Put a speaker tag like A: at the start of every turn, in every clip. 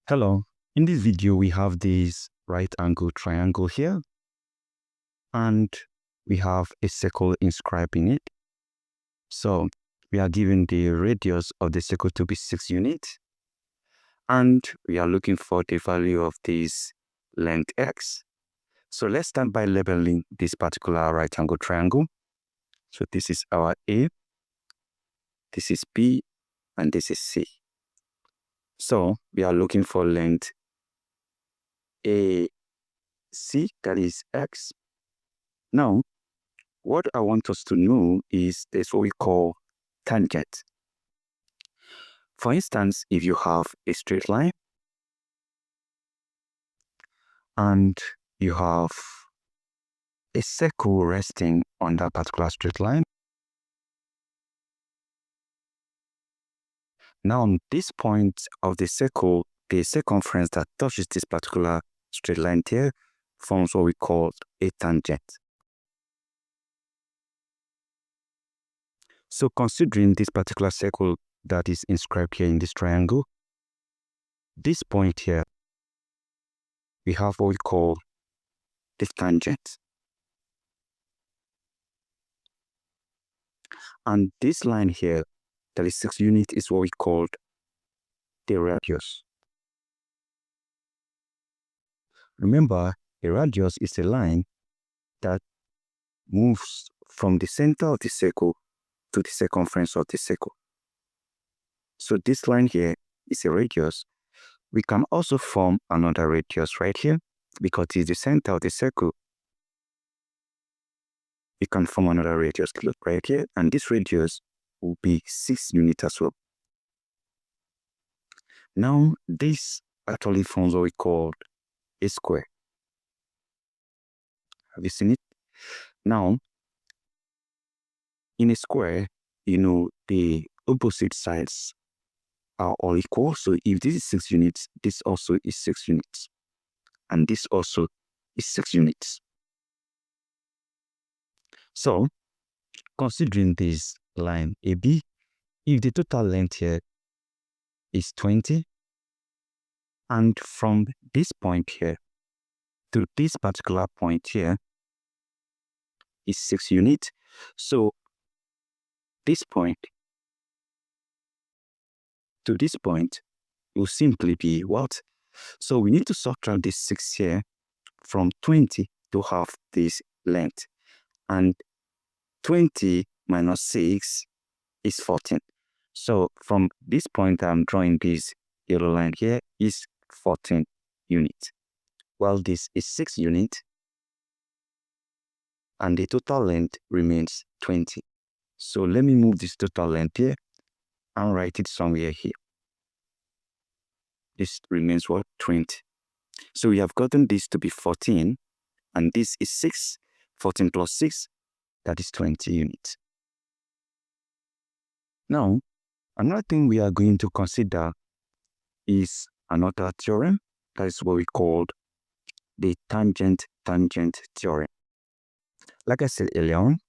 A: Hello, in this video we have this right angle triangle here and we have a circle inscribed in it. So we are given the radius of the circle to be 6 units and we are looking for the value of this length x. So let's start by labeling this particular right angle triangle. So this is our A, this is B, and this is C. So we are looking for length AC, that is x. Now, what I want us to know is this what we call tangent. For instance, if you have a straight line and you have a circle resting on that particular straight line, now on this point of the circle, the circumference that touches this particular straight line here forms what we call a tangent. So considering this particular circle that is inscribed here in this triangle, this point here, we have what we call the tangent. And this line here, that is 6 units, is what we call the radius. Remember, a radius is a line that moves from the center of the circle to the circumference of the circle. So this line here is a radius. We can also form another radius right here because it's the center of the circle. We can form another radius right here, and this radius will be 6 units as well. Now, this actually forms what we call a square. Have you seen it? Now, in a square, the opposite sides are all equal. So if this is 6 units, this also is 6 units. And this also is 6 units. So, considering this line AB, if the total length here is 20, and from this point here to this particular point here is 6 units, so this point to this point will simply be what? So we need to subtract this 6 here from 20 to have this length. And 20 minus 6 is 14. So from this point I'm drawing this yellow line here is 14 units. While this is 6 units and the total length remains 20. So let me move this total length here and write it somewhere here. This remains what? 20. So we have gotten this to be 14 and this is 6. 14 plus 6, that is 20 units. Now, another thing we are going to consider is another theorem. That is what we call the tangent-tangent theorem. Like I said earlier on,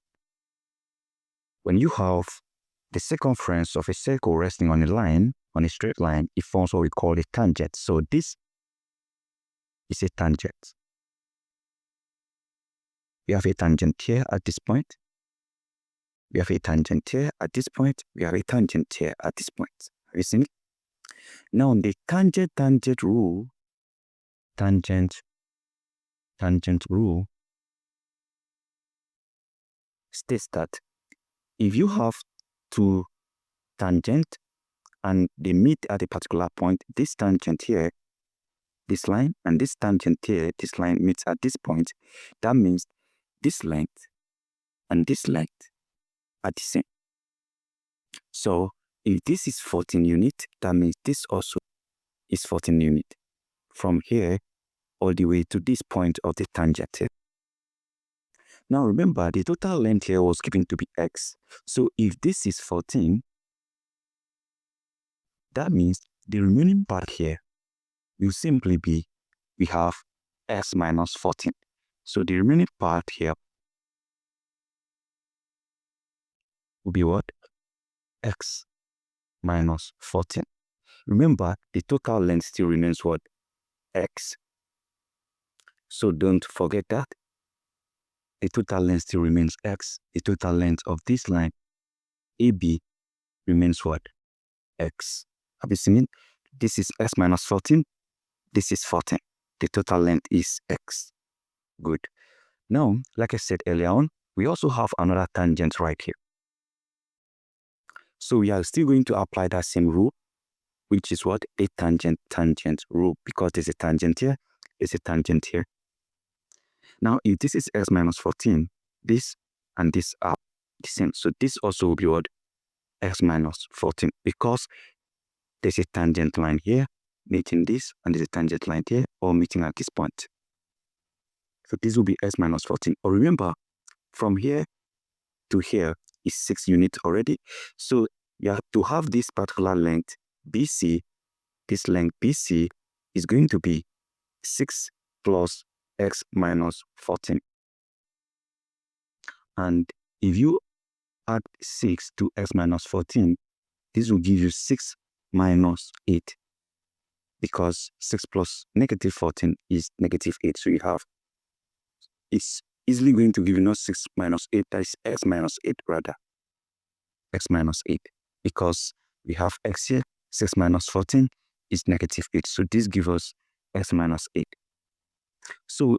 A: when you have the circumference of a circle resting on a line, on a straight line, it forms what we call a tangent. So this is a tangent. We have a tangent here at this point. We have a tangent here at this point. We have a tangent here at this point. Have you seen it? Now, the tangent-tangent rule, tangent rule states that if you have two tangents and they meet at a particular point, this tangent here, this line, and this tangent here, this line meets at this point, that means this length and this length are the same. So if this is 14 units, that means this also is 14 units from here all the way to this point of the tangent here. Now remember, the total length here was given to be x. So if this is 14, that means the remaining part here will simply be, we have x minus 14. So the remaining part here will be what? X minus 14. remember the total length still remains what? X. So don't forget that. The total length still remains X. The total length of this line, AB, remains what? X. Have you seen it? This is X minus 14. This is 14. The total length is X. Good. Now, like I said earlier on, we also have another tangent right here. So we are still going to apply that same rule, which is what? A tangent rule, because there's a tangent here, there's a tangent here. Now, if this is X minus 14, this and this are the same. So this also will be what? X minus 14, because there's a tangent line here meeting this, and there's a tangent line here, all meeting at this point. So this will be X minus 14. Or remember, from here to here is 6 units already. So you have to have this particular length BC. This length BC is going to be 6 plus X minus 14. And if you add 6 to X minus 14, this will give you 6 minus 8. Because 6 plus negative 14 is negative 8. So you have, it's easily going to give you not 6 minus 8, that is X minus 8 rather. X minus 8. Because we have X here, 6 minus 14 is negative 8. So this gives us X minus 8. So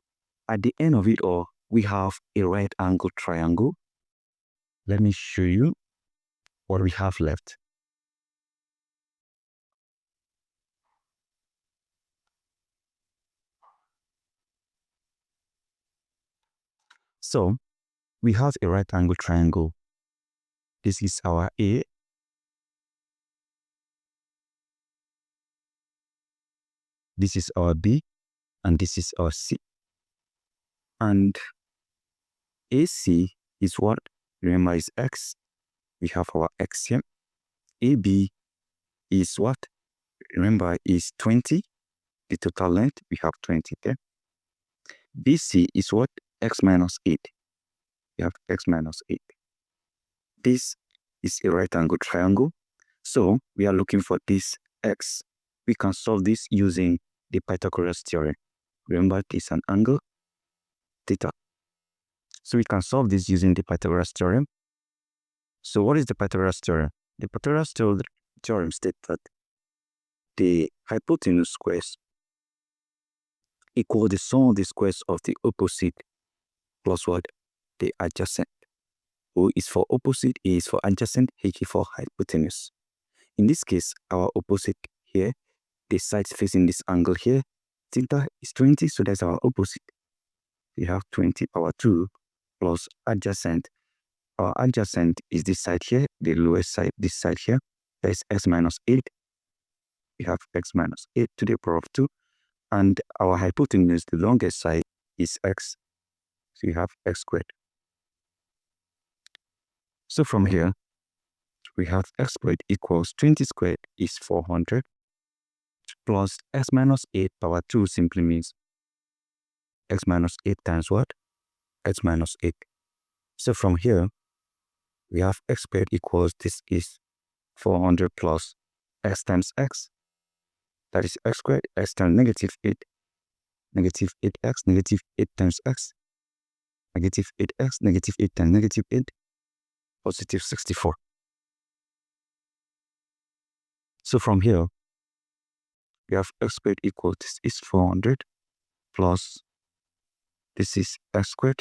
A: at the end of it all, we have a right angle triangle. Let me show you what we have left. So we have a right angle triangle. This is our A. This is our B. And this is our C. And AC is what? Remember, is X. We have our X here. AB is what? Remember, is 20. The total length, we have 20 there. BC is what? X minus 8. We have X minus 8. This is a right angle triangle. So we are looking for this X. We can solve this using the Pythagoras theorem. Remember, this is an angle, theta. So we can solve this using the Pythagoras theorem. So what is the Pythagoras theorem? The Pythagoras theorem states that the hypotenuse squares equal the sum of the squares of the opposite plus what? The adjacent. O is for opposite, A is for adjacent, H is for hypotenuse. In this case, our opposite here, the sides facing this angle here, theta is 20, so that's our opposite. We have 20 power 2 plus adjacent. Our adjacent is this side here, the lowest side, this side here. That's X minus 8. We have X minus 8 to the power of 2. And our hypotenuse, the longest side, is X. So you have X squared. So from here, we have X squared equals 20 squared is 400 plus X minus 8 power 2 simply means X minus 8 times what? X minus 8. So from here, we have X squared equals, this is 400 plus X times X. That is X squared, X times negative 8. Negative 8X, negative 8 times X. Negative 8X, negative 8 times negative 8. Positive 64. So from here, we have X squared equals, this is 400 plus, this is X squared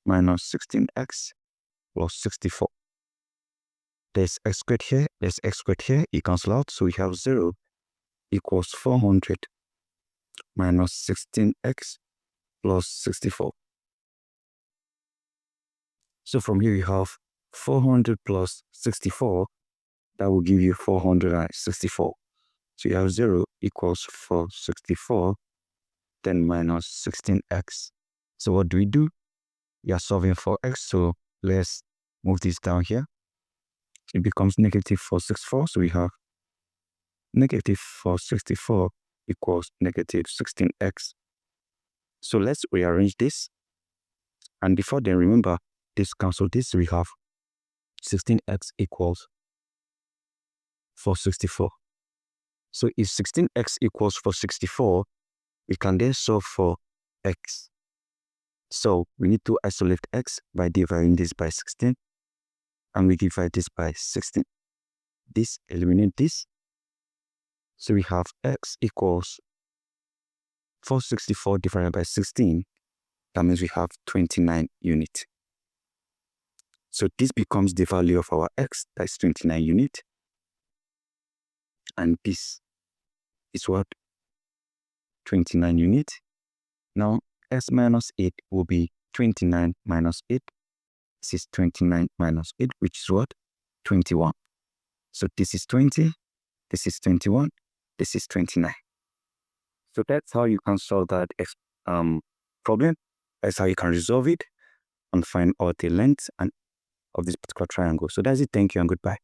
A: minus 16X plus 64. There's X squared here, there's X squared here, it cancels out, so we have 0 equals 400 minus 16X plus 64. So from here you have 400 plus 64, that will give you 464. So you have 0 equals 464, then minus 16X. So what do? We are solving for X, so let's move this down here. It becomes negative 464, so we have negative 464 equals negative 16X. So let's rearrange this. And before then, remember, this cancel this, we have 16X equals 464. So if 16x equals 464, we can then solve for x. So we need to isolate x by dividing this by 16, and we divide this by 16. This eliminate this. So we have x equals 464 divided by 16. That means we have 29 units. So this becomes the value of our x, that's 29 units. And this is what? 29 units. Now, x minus 8 will be 29 minus 8. This is 29 minus 8, which is what? 21. So this is 20, this is 21, this is 29. So that's how you can solve that problem. That's how you can resolve it and find out the length and of this particular triangle. So that's it. Thank you and goodbye.